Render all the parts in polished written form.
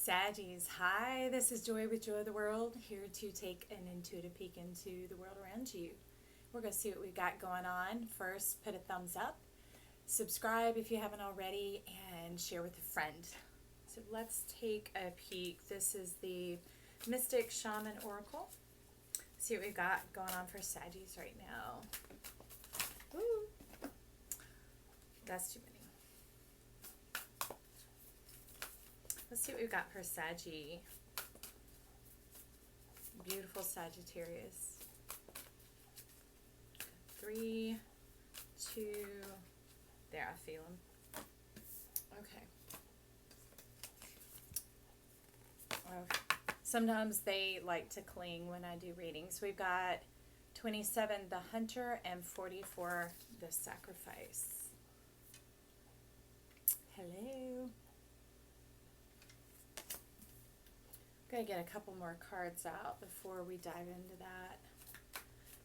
Saggies, hi, this is Joy with Joy of the World, here to take an intuitive peek into the world around you. We're going to see what we've got going on. First, put a thumbs up, subscribe if you haven't already, and share with a friend. So let's take a peek. This is the Mystic Shaman Oracle. See what we've got going on for Saggies right now. Ooh, that's too many. Let's see what we've got for Saggy. Beautiful Sagittarius. 3, 2, there, I feel them. Okay. Sometimes they like to cling when I do readings. We've got 27, the Hunter, and 44, the Sacrifice. Hello. I'm going to get a couple more cards out before we dive into that.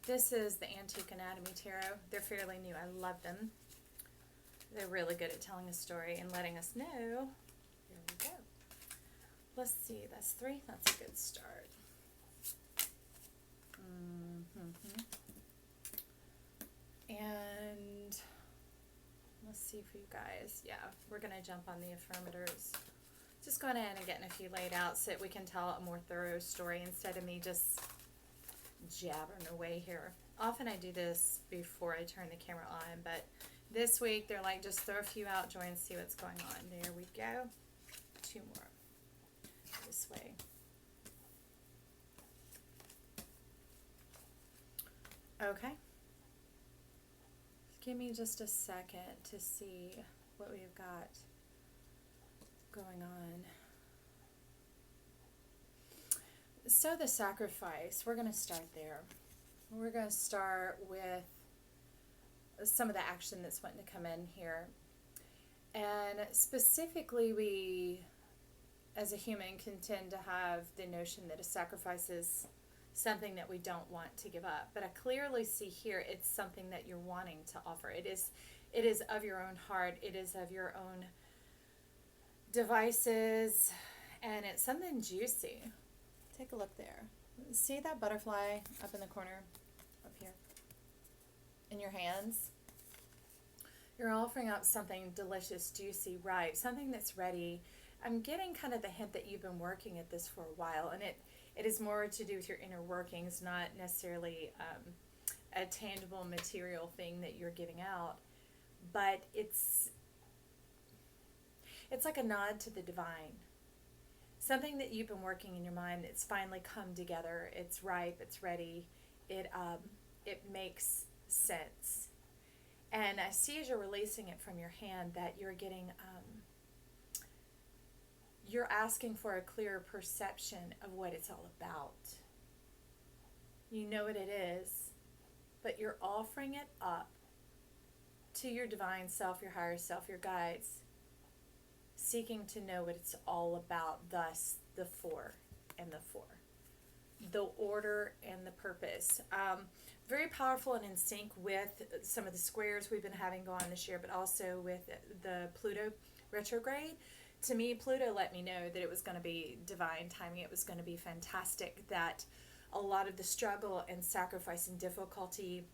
This is the Antique Anatomy Tarot. They're fairly new. I love them. They're really good at telling a story and letting us know. Here we go. Let's see. That's 3. That's a good start. And let's see for you guys. Yeah, we're going to jump on the affirmators. Just going in and getting a few laid out so that we can tell a more thorough story instead of me just jabbering away here. Often I do this before I turn the camera on, but this week they're like, just throw a few out, Joy, and see what's going on. There we go. 2 more. This way. Okay. Give me just a second to see what we've got going on. So the Sacrifice, we're going to start there. We're going to start with some of the action that's wanting to come in here. And specifically, we, as a human, can tend to have the notion that a sacrifice is something that we don't want to give up. But I clearly see here it's something that you're wanting to offer. It is of your own heart. It is of your own devices, and it's something juicy. Take a look there. See that butterfly up in the corner up here in your hands? You're offering up something delicious, juicy, ripe, something that's ready. I'm getting kind of the hint that you've been working at this for a while, and it is more to do with your inner workings, not necessarily a tangible material thing that you're giving out, but it's like a nod to the divine. Something that you've been working in your mind that's finally come together. It's ripe, it's ready, it makes sense. And I see as you're releasing it from your hand that you're getting, you're asking for a clearer perception of what it's all about. You know what it is, but you're offering it up to your divine self, your higher self, your guides, seeking to know what it's all about, thus the 4 and the 4. The order and the purpose. Very powerful and in sync with some of the squares we've been having go on this year, but also with the Pluto retrograde. To me, Pluto let me know that it was going to be divine timing. It was going to be fantastic, that a lot of the struggle and sacrifice and difficulty,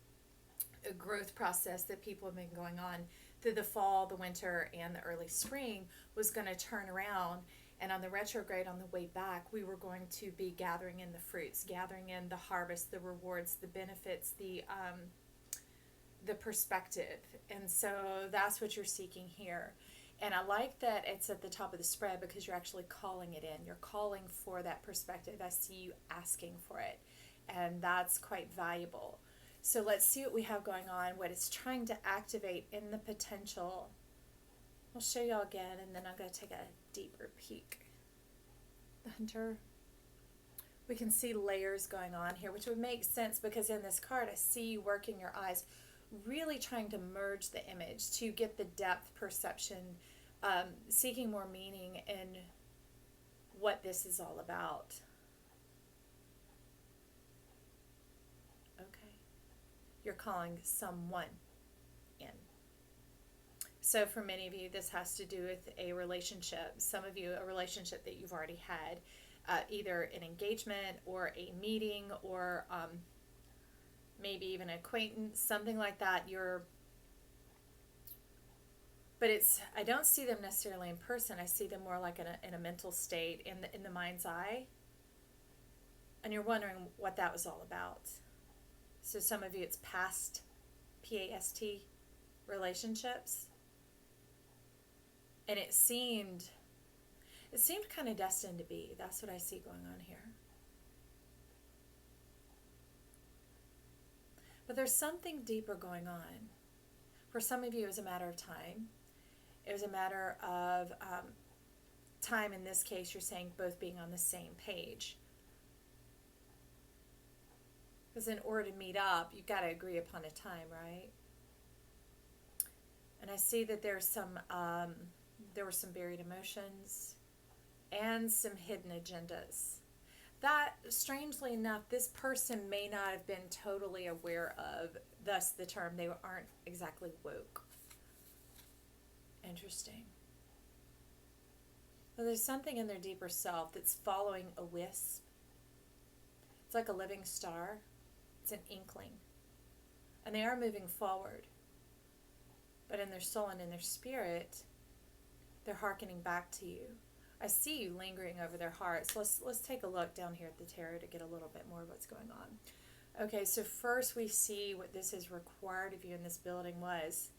growth process that people have been going on through the fall, the winter, and the early spring was going to turn around. And on the retrograde, on the way back, we were going to be gathering in the fruits, gathering in the harvest, the rewards, the benefits, the perspective. And so that's what you're seeking here. And I like that it's at the top of the spread because you're actually calling it in. You're calling for that perspective. I see you asking for it. And that's quite valuable. So let's see what we have going on, what it's trying to activate in the potential. I'll show y'all again, and then I'm going to take a deeper peek. The Hunter. We can see layers going on here, which would make sense because in this card, I see you working your eyes, really trying to merge the image to get the depth perception, seeking more meaning in what this is all about. Okay. You're calling someone in. So for many of you, this has to do with a relationship. Some of you, a relationship that you've already had, either an engagement or a meeting or maybe even an acquaintance, something like that. But I don't see them necessarily in person. I see them more like in a mental state, in the mind's eye. And you're wondering what that was all about. So some of you, it's past, P-A-S-T, relationships. And it seemed kind of destined to be. That's what I see going on here. But there's something deeper going on. For some of you, it was a matter of time. It was a matter of time. In this case, you're saying both being on the same page. Because in order to meet up, you've got to agree upon a time, right? And I see that there were some buried emotions and some hidden agendas that, strangely enough, this person may not have been totally aware of, thus the term, they aren't exactly woke. Interesting. Well, there's something in their deeper self that's following a wisp. It's like a living star. It's an inkling. And they are moving forward. But in their soul and in their spirit, they're hearkening back to you. I see you lingering over their hearts. Let's take a look down here at the tarot to get a little bit more of what's going on. Okay, so first we see what this is required of you in this building was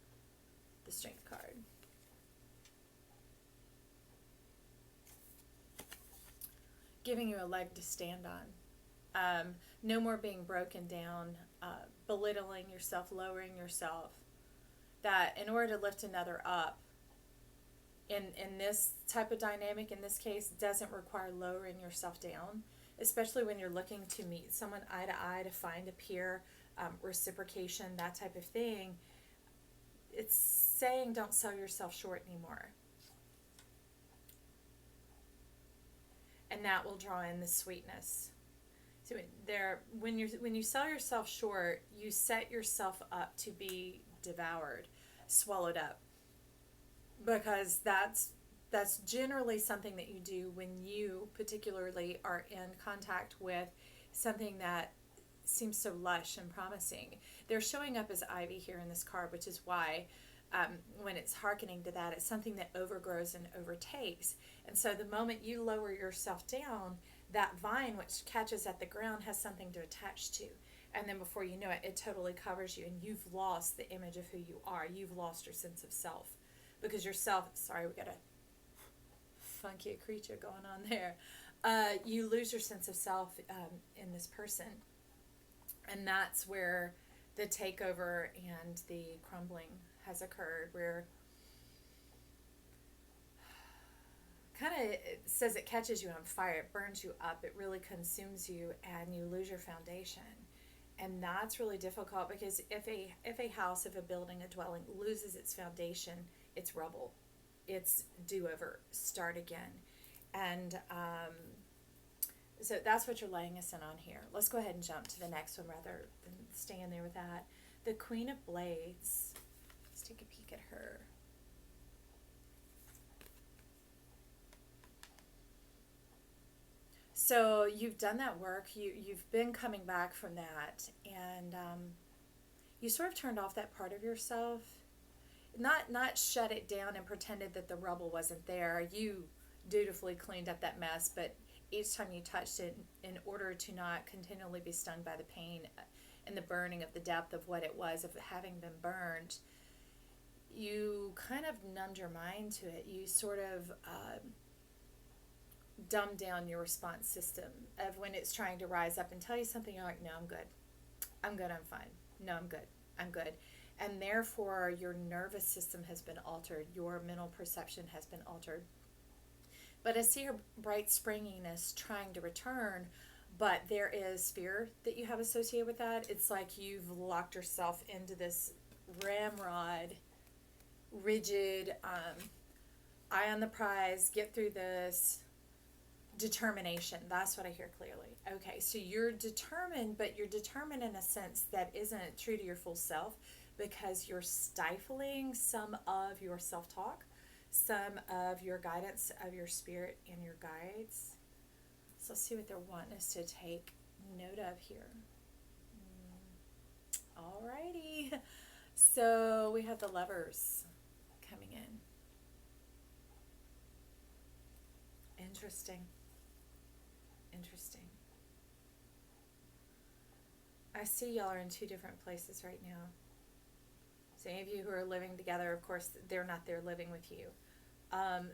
the Strength card. Giving you a leg to stand on. No more being broken down, belittling yourself, lowering yourself. That in order to lift another up, in this type of dynamic, in this case, doesn't require lowering yourself down, especially when you're looking to meet someone eye to eye, to find a peer, reciprocation, that type of thing. It's saying don't sell yourself short anymore. And that will draw in the sweetness. So when you sell yourself short, you set yourself up to be devoured, swallowed up. Because that's generally something that you do when you particularly are in contact with something that seems so lush and promising. They're showing up as ivy here in this card, which is why when it's hearkening to that, it's something that overgrows and overtakes. And so the moment you lower yourself down, that vine which catches at the ground has something to attach to. And then before you know it, it totally covers you, and you've lost the image of who you are. You've lost your sense of self. Because yourself, sorry, we got a funky creature going on there. You lose your sense of self in this person. And that's where the takeover and the crumbling has occurred, where kind of it says it catches you on fire, it burns you up, it really consumes you, and you lose your foundation. And that's really difficult, because if a house, if a building, a dwelling loses its foundation, it's rubble. It's do-over, start again. And so that's what you're laying us in on here. Let's go ahead and jump to the next one rather than staying there with that. The Queen of Blades. Let's take a peek at her. So you've done that work. You've been coming back from that, and you sort of turned off that part of yourself. Not shut it down and pretended that the rubble wasn't there. You dutifully cleaned up that mess, but each time you touched it, in order to not continually be stung by the pain and the burning of the depth of what it was of having been burned, you kind of numbed your mind to it. You sort of dumbed down your response system of when it's trying to rise up and tell you something. You're like, no, I'm good, I'm fine, no, I'm good. And therefore your nervous system has been altered, your mental perception has been altered. But I see her bright springiness trying to return, but there is fear that you have associated with that. It's like you've locked yourself into this ramrod, rigid, eye on the prize, get through this, determination. That's what I hear clearly. Okay, so you're determined, but you're determined in a sense that isn't true to your full self, because you're stifling some of your self-talk, some of your guidance of your spirit and your guides. So let's see what they're wanting us to take note of here. Alrighty. So we have the Lovers coming in. Interesting. I see y'all are in two different places right now. So any of you who are living together, of course, they're not there living with you.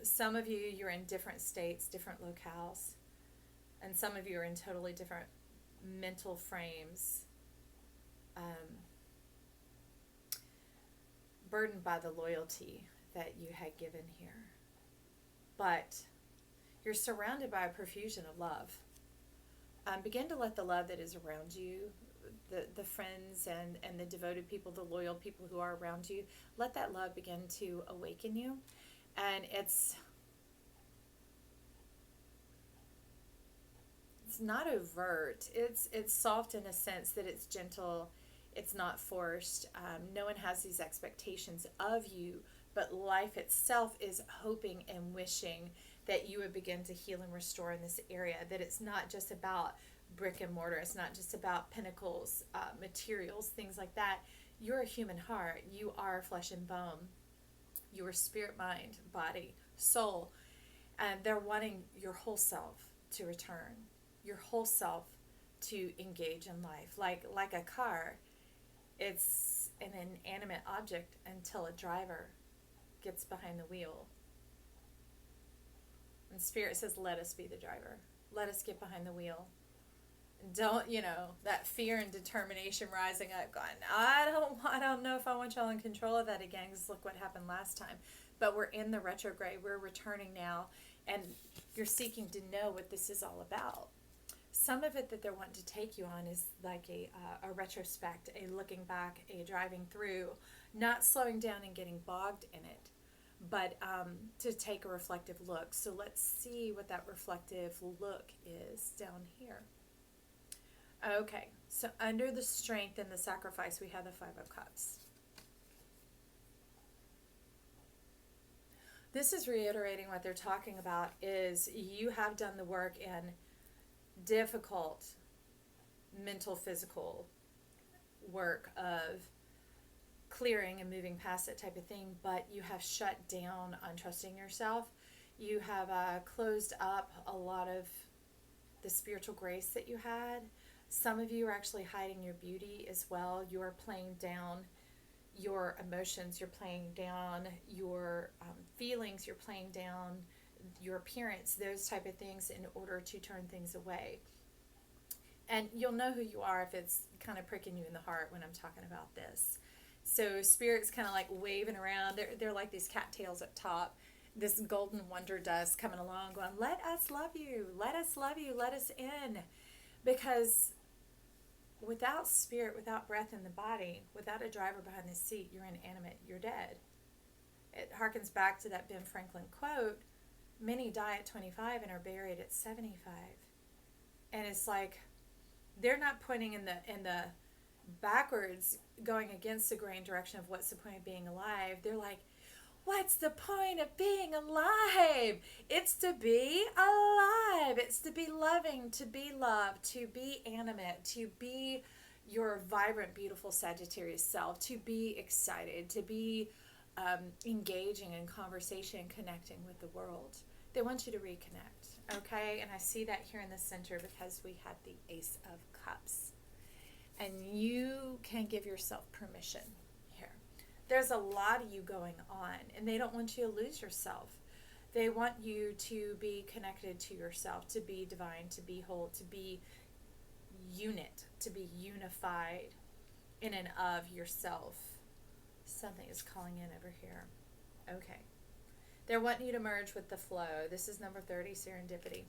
Some of you, you're in different states, different locales. And some of you are in totally different mental frames. Burdened by the loyalty that you had given here. But you're surrounded by a profusion of love. Begin to let the love that is around you, the friends and the devoted people, the loyal people who are around you, let that love begin to awaken you. And it's not overt. It's soft in a sense that it's gentle. It's not forced. No one has these expectations of you, but life itself is hoping and wishing that you would begin to heal and restore in this area, that it's not just about brick and mortar. It's not just about pinnacles, materials, things like that. You're a human heart. You are flesh and bone. You are spirit, mind, body, soul. And they're wanting your whole self to return, your whole self to engage in life. Like a car, it's an inanimate object until a driver gets behind the wheel. And Spirit says, let us be the driver. Let us get behind the wheel. Don't, that fear and determination rising up, going, I don't know if I want y'all in control of that again, because look what happened last time. But we're in the retrograde. We're returning now, and you're seeking to know what this is all about. Some of it that they're wanting to take you on is like a retrospect, a looking back, a driving through, not slowing down and getting bogged in it, but to take a reflective look. So let's see what that reflective look is down here. Okay, so under the strength and the sacrifice, we have the Five of Cups. This is reiterating what they're talking about is you have done the work in difficult mental, physical work of clearing and moving past that type of thing, but you have shut down on trusting yourself. You have closed up a lot of the spiritual grace that you had. Some of you are actually hiding your beauty as well. You are playing down your emotions. You're playing down your feelings. You're playing down your appearance, those type of things, in order to turn things away. And you'll know who you are if it's kind of pricking you in the heart when I'm talking about this. So Spirit's kind of like waving around. They're like these cattails up top. This golden wonder dust coming along going, let us love you. Let us love you. Let us in. Because without spirit, without breath in the body, without a driver behind the seat, you're inanimate, you're dead. It harkens back to that Ben Franklin quote, many die at 25 and are buried at 75. And it's like, they're not pointing in the backwards, going against the grain direction of what's the point of being alive. They're like, what's the point of being alive? It's to be alive. It's to be loving, to be loved, to be animate, to be your vibrant, beautiful Sagittarius self, to be excited, to be engaging in conversation, connecting with the world. They want you to reconnect, okay? And I see that here in the center because we have the Ace of Cups. And you can give yourself permission here. There's a lot of you going on, and they don't want you to lose yourself. They want you to be connected to yourself, to be divine, to be whole, to be unit, to be unified in and of yourself. Something is calling in over here. Okay. They're wanting you to merge with the flow. This is number 30, serendipity.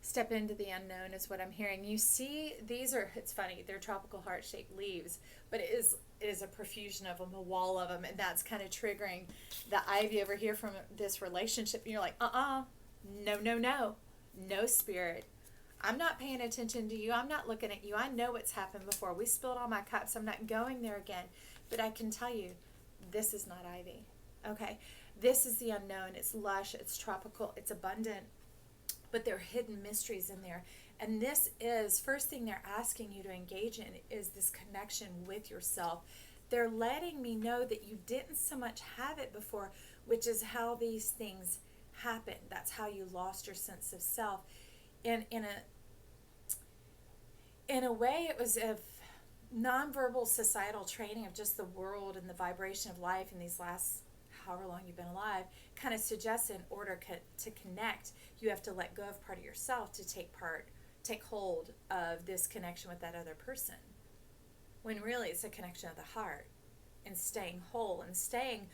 Step into the unknown is what I'm hearing. You see, these are, it's funny, they're tropical heart-shaped leaves, but it is a profusion of them, a wall of them, and that's kind of triggering the ivy over here from this relationship. And you're like, no, Spirit. I'm not paying attention to you. I'm not looking at you. I know what's happened before. We spilled all my cups. I'm not going there again. But I can tell you, this is not Ivy. Okay? This is the unknown. It's lush. It's tropical. It's abundant. But there are hidden mysteries in there. And this is, first thing they're asking you to engage in is this connection with yourself. They're letting me know that you didn't so much have it before, which is how these things happen. That's how you lost your sense of self. And in a way, it was a nonverbal societal training of just the world and the vibration of life in these last however long you've been alive, kind of suggests in order to connect, you have to let go of part of yourself to take hold of this connection with that other person. When really it's a connection of the heart and staying whole and staying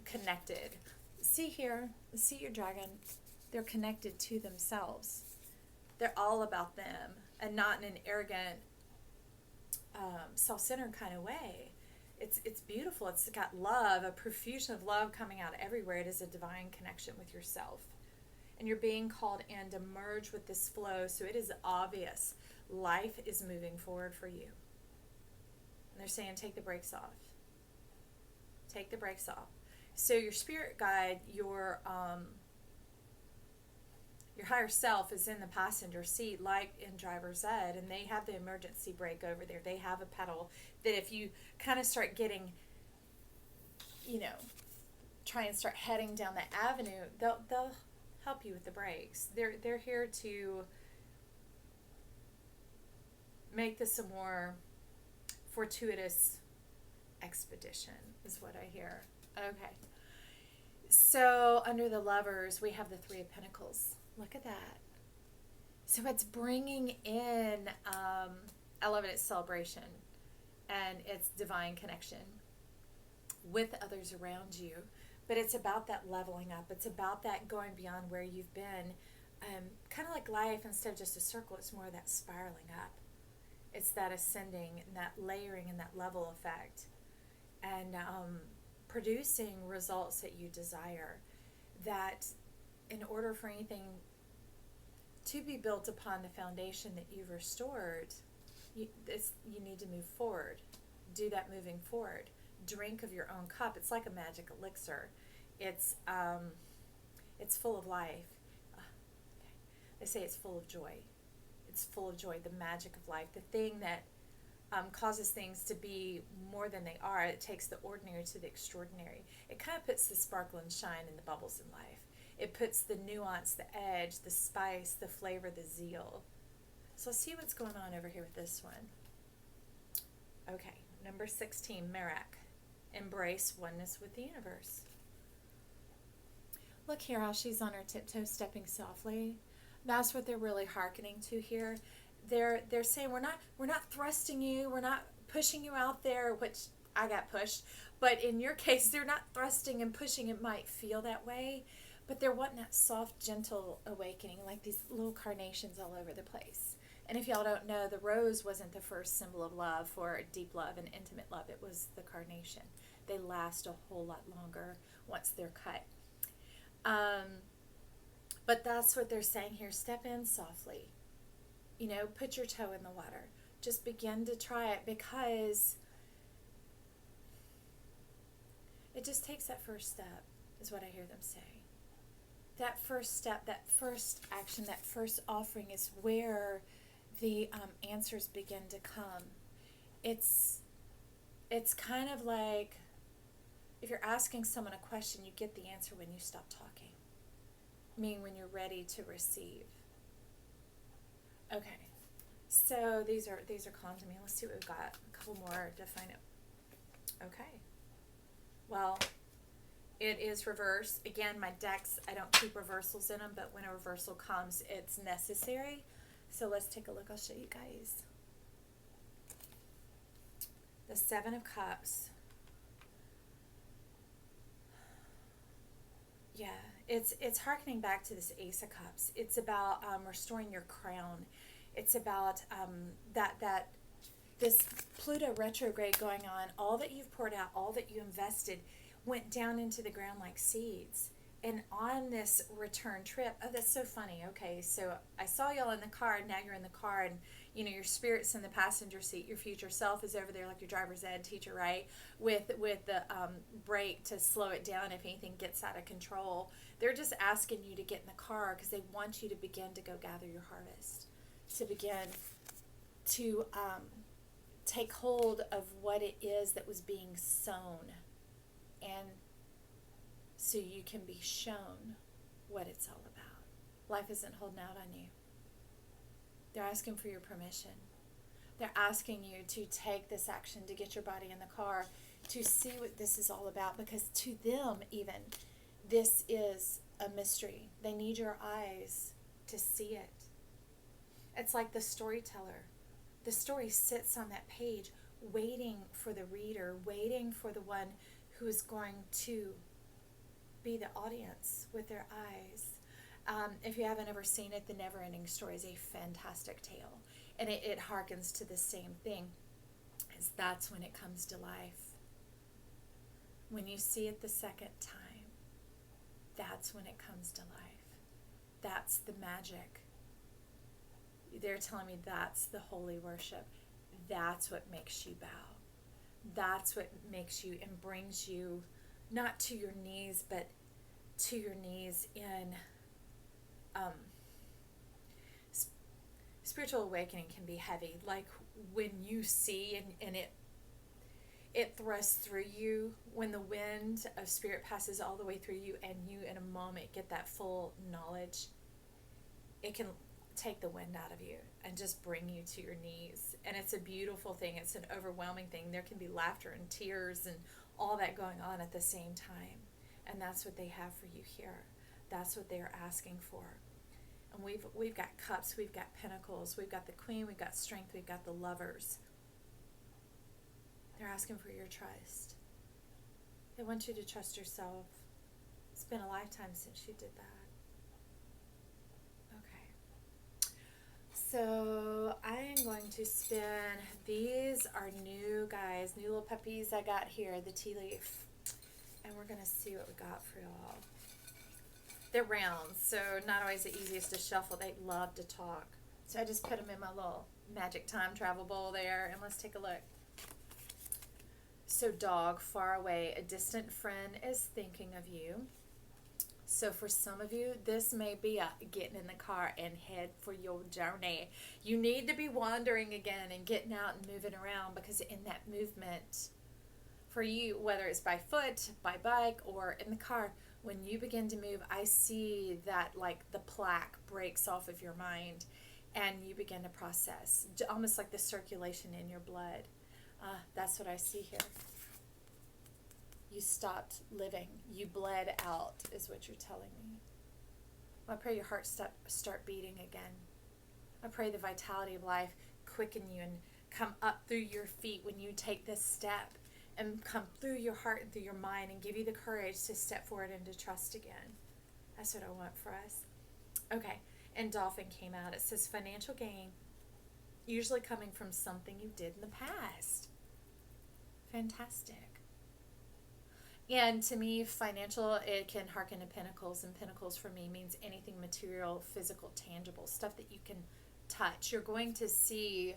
connected. See here, see your dragon. They're connected to themselves. They're all about them and not in an arrogant, self-centered kind of way. It's beautiful. It's got love, a profusion of love coming out everywhere. It is a divine connection with yourself. And you're being called in to merge with this flow, so it is obvious life is moving forward for you. And they're saying take the brakes off. Take the brakes off. So your spirit guide, your higher self is in the passenger seat like in driver's ed, and they have the emergency brake over there. They have a pedal that if you kind of start getting, try and start heading down the avenue, they'll help you with the brakes. They're here to make this a more fortuitous expedition is what I hear. Okay. So under the Lovers, we have the Three of Pentacles. Look at that. So it's bringing in, I love it, it's celebration. And it's divine connection with others around you. But it's about that leveling up. It's about that going beyond where you've been. Kind of like life, instead of just a circle, it's more of that spiraling up. It's that ascending and that layering and that level effect. And producing results that you desire. That in order for anything to be built upon the foundation that you've restored, you need to move forward. Do that moving forward. Drink of your own cup. It's like a magic elixir. It's full of life. They say it's full of joy. It's full of joy, the magic of life, the thing that causes things to be more than they are. It takes the ordinary to the extraordinary. It kind of puts the sparkle and shine in the bubbles in life. It puts the nuance, the edge, the spice, the flavor, the zeal. So let's see what's going on over here with this one. Okay, number 16, Merak. Embrace oneness with the universe. Look here how she's on her tiptoes, stepping softly. That's what they're really hearkening to here. They're saying we're not thrusting you, we're not pushing you out there, which I got pushed. But in your case, they're not thrusting and pushing. It might feel that way, but they're wanting that soft, gentle awakening, like these little carnations all over the place. And if y'all don't know, the rose wasn't the first symbol of love for deep love and intimate love. It was the carnation. They last a whole lot longer once they're cut. But that's what they're saying here. Step in softly. Put your toe in the water. Just begin to try it, because it just takes that first step, is what I hear them say. That first step, that first action, that first offering is where the answers begin to come. It's kind of like if you're asking someone a question, you get the answer when you stop talking. Meaning when you're ready to receive. Okay, so these are calling to me. Let's see what we've got. A couple more to find it. Okay. Well, it is reverse. Again, my decks, I don't keep reversals in them, but when a reversal comes, it's necessary. So let's take a look. I'll show you guys. The Seven of Cups. Yeah, it's harkening back to this Ace of Cups. It's about restoring your crown. It's about this Pluto retrograde going on. All that you've poured out, all that you invested, went down into the ground like seeds. And on this return trip, oh, that's so funny. Okay, so I saw y'all in the car, and now you're in the car, and your spirit's in the passenger seat. Your future self is over there, like your driver's ed teacher, right? With the brake to slow it down if anything gets out of control. They're just asking you to get in the car because they want you to begin to go gather your harvest, to begin to take hold of what it is that was being sown, and so you can be shown what it's all about. Life isn't holding out on you. They're asking for your permission. They're asking you to take this action, to get your body in the car, to see what this is all about, because to them even, this is a mystery. They need your eyes to see it. It's like the storyteller. The story sits on that page waiting for the reader, waiting for the one who is going to be the audience with their eyes. If you haven't ever seen it, The Never-Ending Story is a fantastic tale. And it harkens to the same thing. Is that's when it comes to life. When you see it the second time, that's when it comes to life. That's the magic. They're telling me that's the holy worship. That's what makes you bow. That's what makes you and brings you not to your knees, but to your knees in spiritual awakening can be heavy. Like when you see and it thrusts through you, when the wind of spirit passes all the way through you and you in a moment get that full knowledge, it can take the wind out of you and just bring you to your knees. And it's a beautiful thing. It's an overwhelming thing. There can be laughter and tears and all that going on at the same time. And that's what they have for you here. That's what they are asking for. And we've got cups, we've got pentacles, we've got the queen, we've got strength, we've got the lovers. They're asking for your trust. They want you to trust yourself. It's been a lifetime since you did that. Okay. So I am going to spin. These are new guys, new little puppies I got here, the tea leaf. And we're going to see what we got for y'all. They're round, so not always the easiest to shuffle. They love to talk. So I just put them in my little magic time travel bowl there, and let's take a look. So dog, far away, a distant friend is thinking of you. So for some of you, this may be a getting in the car and head for your journey. You need to be wandering again and getting out and moving around, because in that movement, for you, whether it's by foot, by bike, or in the car, when you begin to move, I see that like the plaque breaks off of your mind and you begin to process, almost like the circulation in your blood. That's what I see here. You stopped living. You bled out is what you're telling me. I pray your heart start beating again. I pray the vitality of life quicken you and come up through your feet when you take this step, and come through your heart and through your mind and give you the courage to step forward and to trust again. That's what I want for us. Okay, and dolphin came out. It says financial gain, usually coming from something you did in the past. Fantastic. And to me, financial, it can harken to pentacles, and pentacles for me means anything material, physical, tangible, stuff that you can touch. You're going to see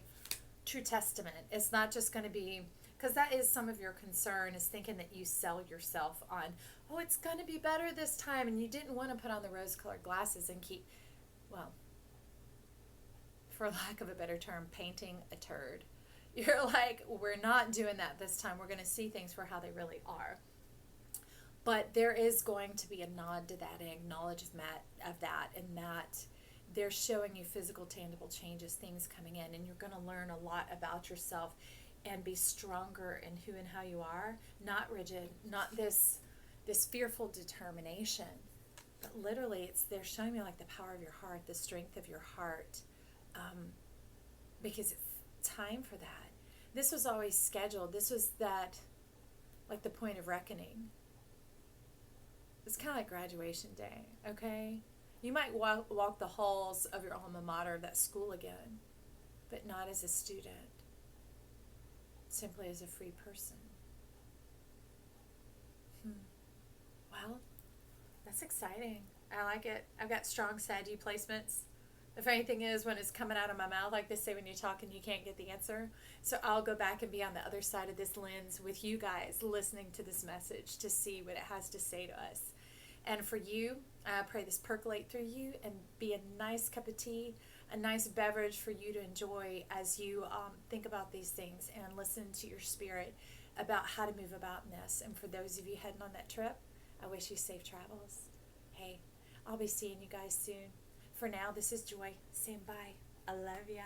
true testament. It's not just going to be, because that is some of your concern, is thinking that you sell yourself on, oh, it's going to be better this time, and you didn't want to put on the rose-colored glasses and keep, well, for lack of a better term, painting a turd. You're like, we're not doing that this time. We're going to see things for how they really are. But there is going to be a nod to that, an acknowledgement of that, and that they're showing you physical, tangible changes, things coming in, and you're going to learn a lot about yourself and be stronger in who and how you are, not rigid, not this fearful determination, but literally they're showing me like the power of your heart, the strength of your heart, because it's time for that. This was always scheduled. This was that, like the point of reckoning. It's kind of like graduation day, okay? You might walk the halls of your alma mater, that school again, but not as a student. Simply as a free person. Well, That's exciting. I like it. I've got strong Saggy placements. The funny thing is, when it's coming out of my mouth, like they say when you talk and you can't get the answer. So I'll go back and be on the other side of this lens with you guys listening to this message to see what it has to say to us. And for you, I pray this percolate through you and be a nice cup of tea, a nice beverage for you to enjoy as you think about these things and listen to your spirit about how to move about in this. And for those of you heading on that trip, I wish you safe travels. Hey, I'll be seeing you guys soon. For now, this is Joy saying bye. I love ya.